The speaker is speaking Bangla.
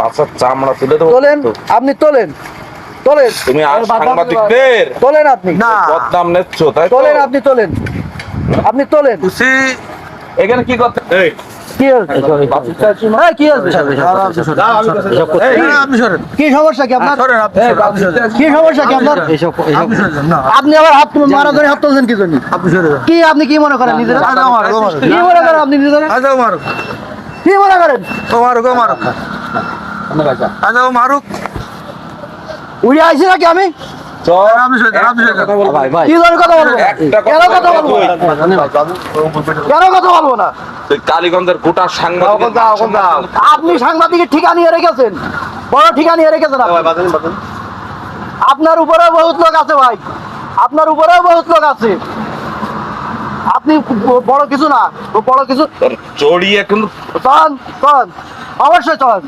বাচ্চার চামড়া তুলে দেবো। তোলেন, আপনি তোলেন, তোলেন। তুমি আর সাংবাদিকদের তোলেন আপনি, না বদনাম নিচ্ছ, তাই তো? তোলেন আপনি, তোলেন, আপনি তোলেন। এখানে কি করতে? এই, কি হয়েছে? এই, কি হয়েছে? কি সমস্যা কি আপনার? কি সমস্যা কি আপনার? আপনি আবার হাত মারা ধরে হাত তুলছেন কি জন্য? কি আপনি কি মনে করেন নিজেরা? কি মনে করেন আপনি নিজেরা? কি মনে করেন? উড়ে আইছি নাকি আমি? চল, কি ধরে কথা বলবো? একটা কেন কথা বলবো? কেন কথা বলবো না? তুই কালীগঞ্জের গোটা সাংবাদিক। আপনি সাংবাদিকের ঠিকা নিয়ে রেখেছেন, বড় ঠিকা নিয়ে রেখেছেন আপনি। আপনার উপরেও বহুত লোক আছে ভাই, আপনার উপরেও বহুত লোক আছে। আপনি বড় কিছু না, বড় কিছু। জড়িয়ে কিন্তু চলেন, চলেন, অবশ্যই চলেন।